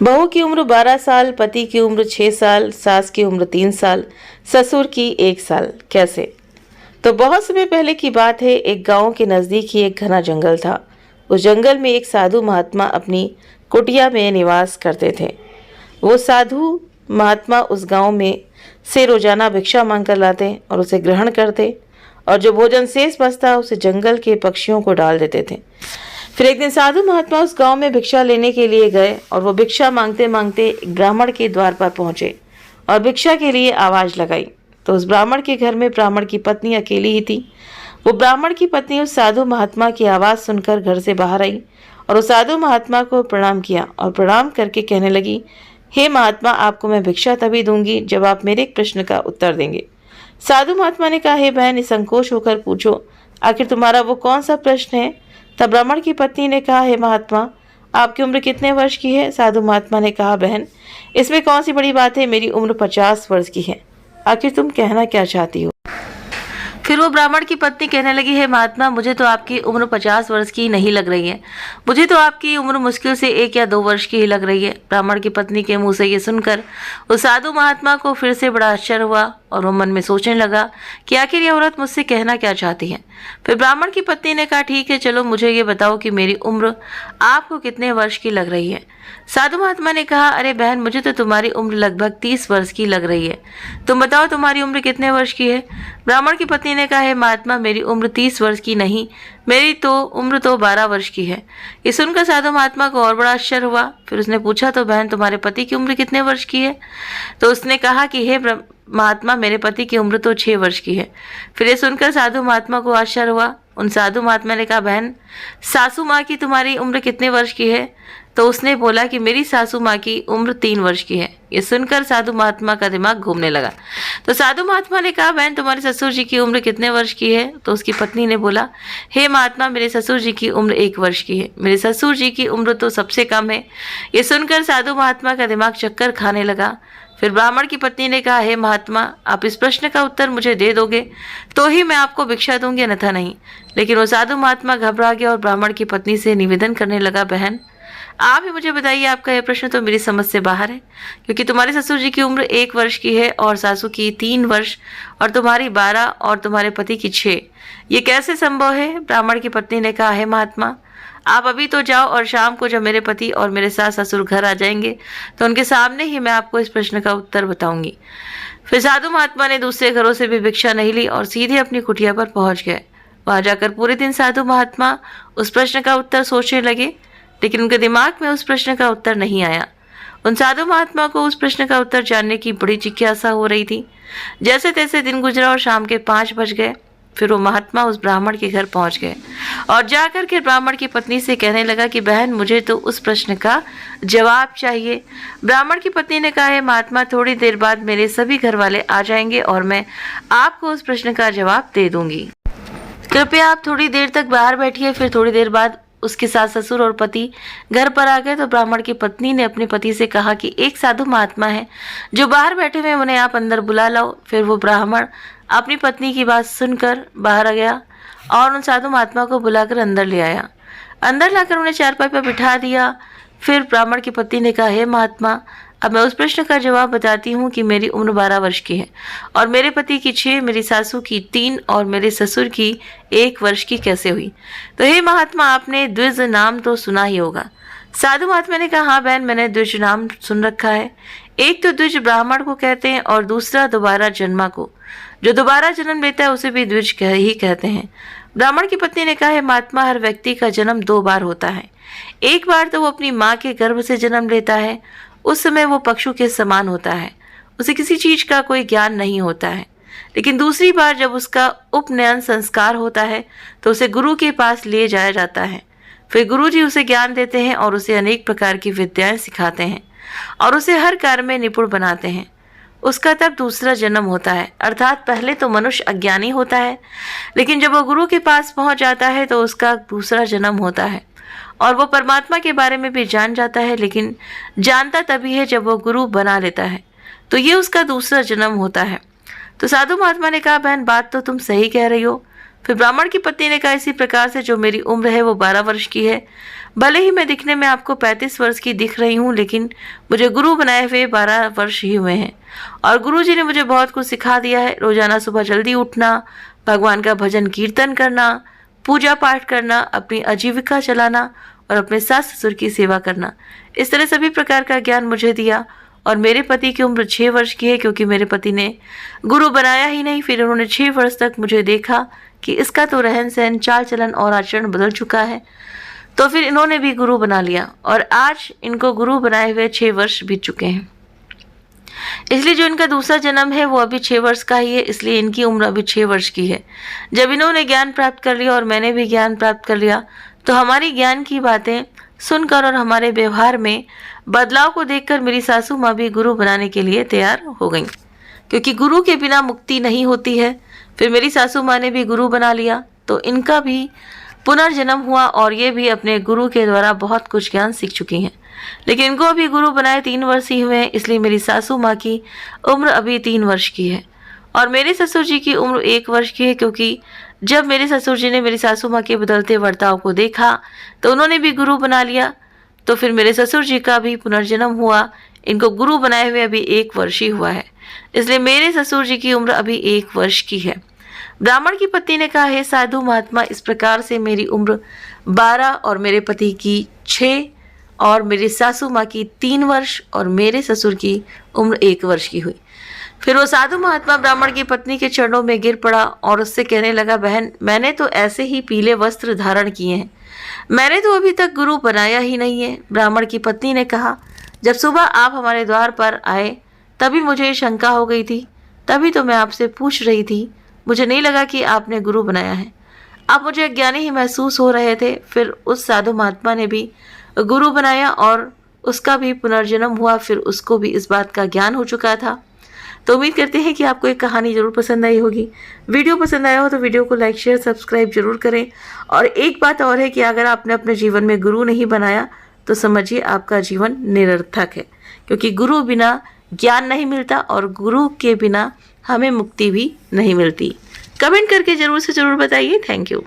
बहू की उम्र 12 साल, पति की उम्र 6 साल, सास की उम्र 3 साल, ससुर की 1 साल। कैसे? तो बहुत समय पहले की बात है। एक गांव के नजदीक ही एक घना जंगल था। उस जंगल में एक साधु महात्मा अपनी कुटिया में निवास करते थे। वो साधु महात्मा उस गांव में से रोजाना भिक्षा मांगकर लाते और उसे ग्रहण करते, और जो भोजन शेष बचता उसे जंगल के पक्षियों को डाल देते थे। फिर एक दिन साधु महात्मा उस गांव में भिक्षा लेने के लिए गए, और वो भिक्षा मांगते मांगते एक ब्राह्मण के द्वार पर पहुंचे और भिक्षा के लिए आवाज लगाई। तो उस ब्राह्मण के घर में ब्राह्मण की पत्नी अकेली ही थी। वो ब्राह्मण की पत्नी उस साधु महात्मा की आवाज सुनकर घर से बाहर आई और उस साधु महात्मा को प्रणाम किया, और प्रणाम करके कहने लगी, हे महात्मा, आपको मैं भिक्षा तभी दूंगी जब आप मेरे एक प्रश्न का उत्तर देंगे। साधु महात्मा ने कहा, हे बहन, निसंकोच होकर पूछो, आखिर तुम्हारा वो कौन सा प्रश्न है? तब ब्राह्मण की पत्नी ने कहा, हे महात्मा, आपकी उम्र कितने वर्ष की है? साधु महात्मा ने कहा, बहन, इसमें कौन सी बड़ी बात है, मेरी उम्र 50 वर्ष की है। आखिर तुम कहना क्या चाहती हो? फिर वो ब्राह्मण की पत्नी कहने लगी, हे महात्मा, मुझे तो आपकी उम्र 50 वर्ष की नहीं लग रही है। मुझे तो आपकी उम्र मुश्किल से 1 या 2 वर्ष की ही लग रही है। ब्राह्मण की पत्नी के मुंह से ये सुनकर उस साधु महात्मा को फिर से बड़ा आश्चर्य हुआ, और वो मन में सोचने लगा कि आखिर ये औरत मुझसे कहना क्या चाहती है। फिर ब्राह्मण की पत्नी ने कहा, ठीक है, चलो मुझे ये बताओ कि मेरी उम्र आपको कितने वर्ष की लग रही है। साधु महात्मा ने कहा, अरे बहन, मुझे तो तुम्हारी उम्र लगभग 30 वर्ष की लग रही है। तुम बताओ तुम्हारी उम्र कितने वर्ष की है? ब्राह्मण की पत्नी ने कहा, हे महात्मा, मेरी उम्र 30 वर्ष की नहीं, मेरी तो उम्र 12 वर्ष की है। ये सुनकर साधु महात्मा को और बड़ा आश्चर्य हुआ। फिर उसने पूछा, तो बहन, तुम्हारे पति की उम्र कितने वर्ष की है? तो उसने कहा कि हे महात्मा, मेरे पति की उम्र तो 6 वर्ष की है। फिर ये सुनकर साधु महात्मा को आश्चर्य हुआ। उन साधु महात्मा ने कहा, बहन, सासू माँ की तुम्हारी उम्र कितने वर्ष की है? तो उसने बोला कि मेरी सासू माँ की उम्र 3 वर्ष की है। ये सुनकर साधु महात्मा का दिमाग घूमने लगा। तो साधु महात्मा ने कहा, बहन, तुम्हारे ससुर जी की उम्र कितने वर्ष की है? तो उसकी पत्नी ने बोला, हे महात्मा, मेरे ससुर जी की उम्र 1 वर्ष की है। मेरे ससुर जी की उम्र तो सबसे कम है। ये सुनकर साधु महात्मा का दिमाग चक्कर खाने लगा। फिर ब्राह्मण की पत्नी ने कहा, हे महात्मा, आप इस प्रश्न का उत्तर मुझे दे दोगे तो ही मैं आपको भिक्षा दूंगी, अन्यथा नहीं। लेकिन वो साधु महात्मा घबरा गया और ब्राह्मण की पत्नी से निवेदन करने लगा, बहन, आप ही मुझे बताइए, आपका यह प्रश्न तो मेरी समझ से बाहर है, क्योंकि तुम्हारे ससुर जी की उम्र 1 वर्ष की है और सासू की 3 वर्ष और तुम्हारी 12 और तुम्हारे पति की 6। ये कैसे संभव है? ब्राह्मण की पत्नी ने कहा, हे महात्मा, आप अभी तो जाओ, और शाम को जब मेरे पति और मेरे सास ससुर घर आ जाएंगे तो उनके सामने ही मैं आपको इस प्रश्न का उत्तर बताऊंगी। फिर साधु महात्मा ने दूसरे घरों से भी भिक्षा नहीं ली और सीधे अपनी कुटिया पर पहुंच गए। वहां जाकर पूरे दिन साधु महात्मा उस प्रश्न का उत्तर सोचने लगे, लेकिन उनके दिमाग में उस प्रश्न का उत्तर नहीं आया। उन साधु महात्मा को उस प्रश्न का उत्तर जानने की बड़ी जिज्ञासा हो रही थी। जैसे तैसे दिन गुजरा और शाम के 5 बज गए। फिर वो महात्मा उस ब्राह्मण के घर पहुंच गए और जाकर के ब्राह्मण की पत्नी से कहने लगा कि बहन, मुझे तो उस प्रश्न का जवाब चाहिए। ब्राह्मण की पत्नी ने कहा, है महात्मा, थोड़ी देर बाद मेरे सभी घर वाले आ जाएंगे और मैं आपको उस प्रश्न का जवाब दे दूंगी। कृपया आप थोड़ी देर तक बाहर बैठिए। फिर थोड़ी देर बाद उसके सास ससुर और पति घर पर आ गए। तो ब्राह्मण की पत्नी ने अपने पति से कहा कि एक साधु महात्मा है जो बाहर बैठे हुए, उन्हें आप अंदर बुला लाओ। फिर वो ब्राह्मण अपनी पत्नी की बात सुनकर बाहर आ गया और उन साधु महात्मा को बुलाकर अंदर ले आया। अंदर लाकर उन्हें चारपाई पर बिठा दिया। फिर ब्राह्मण की पत्नी ने कहा, हे महात्मा, अब मैं उस प्रश्न का जवाब बताती हूँ कि मेरी उम्र 12 वर्ष की है और मेरे पति की 6, मेरी सासू की 3 और मेरे ससुर की 1 वर्ष की कैसे हुई? तो हे महात्मा, आपने द्विज नाम तो सुना ही होगा। साधु महात्मा ने कहा, हाँ बहन, मैंने द्विज नाम सुन रखा है। एक तो द्विज ब्राह्मण को कहते हैं और दूसरा दोबारा जन्मा को। जो दोबारा जन्म लेता है उसे भी द्विज ही कहते हैं। ब्राह्मण की पत्नी ने कहा, है महात्मा, हर व्यक्ति का जन्म 2 बार होता है। एक बार तो वो अपनी माँ के गर्भ से जन्म लेता है, उस समय वो पशु के समान होता है, उसे किसी चीज का कोई ज्ञान नहीं होता है। लेकिन दूसरी बार जब उसका उपनयन संस्कार होता है तो उसे गुरु के पास ले जाया जाता है। फिर गुरु जी उसे ज्ञान देते हैं और उसे अनेक प्रकार की विद्याएं सिखाते हैं और उसे हर कार्य में निपुण बनाते हैं। उसका तब दूसरा जन्म होता है, अर्थात पहले तो मनुष्य अज्ञानी होता है, लेकिन जब वो गुरु के पास पहुंच जाता है तो उसका दूसरा जन्म होता है और वो परमात्मा के बारे में भी जान जाता है, लेकिन जानता तभी है जब वो गुरु बना लेता है। तो ये उसका दूसरा जन्म होता है। तो साधु महात्मा ने कहा, बहन, बात तो तुम सही कह रही हो। फिर ब्राह्मण की पत्नी ने कहा, इसी प्रकार से जो मेरी उम्र है वो 12 वर्ष की है। भले ही मैं दिखने में आपको 35 वर्ष की दिख रही हूँ, लेकिन मुझे गुरु बनाए हुए 12 वर्ष ही हुए हैं और गुरु जी ने मुझे बहुत कुछ सिखा दिया है। रोजाना सुबह जल्दी उठना, भगवान का भजन कीर्तन करना, पूजा पाठ करना, अपनी आजीविका चलाना और अपने सास ससुर की सेवा करना, इस तरह सभी प्रकार का ज्ञान मुझे दिया। और मेरे पति की उम्र 6 वर्ष की है, क्योंकि मेरे पति ने गुरु बनाया ही नहीं, फिर उन्होंने 6 वर्ष तक मुझे देखा कि इसका तो रहन सहन, चाल चलन और आचरण बदल चुका है, तो फिर इन्होंने भी गुरु बना लिया और आज इनको गुरु बनाए हुए 6 वर्ष बीत चुके हैं। इसलिए जो इनका दूसरा जन्म है वो अभी 6 वर्ष का ही है, इसलिए इनकी उम्र अभी 6 वर्ष की है। जब इन्होंने ज्ञान प्राप्त कर लिया और मैंने भी ज्ञान प्राप्त कर लिया, तो हमारी ज्ञान की बातें सुनकर और हमारे व्यवहार में बदलाव को देखकर मेरी सासू माँ भी गुरु बनाने के लिए तैयार हो गई, क्योंकि गुरु के बिना मुक्ति नहीं होती है। फिर मेरी सासू माँ ने भी गुरु बना लिया, तो इनका भी पुनर्जन्म हुआ और ये भी अपने गुरु के द्वारा बहुत कुछ ज्ञान सीख चुकी हैं। लेकिन इनको अभी गुरु बनाए 3 वर्ष ही हुए हैं, इसलिए मेरी सासू माँ की उम्र अभी 3 वर्ष की है और मेरे ससुर जी की उम्र 1 वर्ष की है, क्योंकि जब मेरे ससुर जी ने मेरी सासू माँ के बदलते बर्ताव को देखा तो उन्होंने भी गुरु बना लिया। तो फिर मेरे ससुर जी का भी पुनर्जन्म हुआ, इनको गुरु बनाए हुए अभी 1 वर्ष ही हुआ है, इसलिए मेरे ससुर जी की उम्र अभी 1 वर्ष की है। ब्राह्मण की पत्नी ने कहा, हे साधु महात्मा, इस प्रकार से मेरी उम्र 12 और मेरे पति की 6 और मेरी सासू माँ की 3 वर्ष और मेरे ससुर की उम्र 1 वर्ष की हुई। फिर वो साधु महात्मा ब्राह्मण की पत्नी के चरणों में गिर पड़ा और उससे कहने लगा, बहन, मैंने तो ऐसे ही पीले वस्त्र धारण किए हैं, मैंने तो अभी तक गुरु बनाया ही नहीं है। ब्राह्मण की पत्नी ने कहा, जब सुबह आप हमारे द्वार पर आए तभी मुझे शंका हो गई थी, तभी तो मैं आपसे पूछ रही थी, मुझे नहीं लगा कि आपने गुरु बनाया है। आप मुझे अज्ञानी ही महसूस हो रहे थे। फिर उस साधु महात्मा ने भी गुरु बनाया और उसका भी पुनर्जन्म हुआ, फिर उसको भी इस बात का ज्ञान हो चुका था। तो उम्मीद करते हैं कि आपको एक कहानी जरूर पसंद आई होगी। वीडियो पसंद आया हो तो वीडियो को लाइक, शेयर, सब्सक्राइब जरूर करें। और एक बात और है कि अगर आपने अपने जीवन में गुरु नहीं बनाया तो समझिए आपका जीवन निरर्थक है, क्योंकि गुरु बिना ज्ञान नहीं मिलता और गुरु के बिना हमें मुक्ति भी नहीं मिलती। कमेंट करके जरूर से जरूर बताइए। Thank you.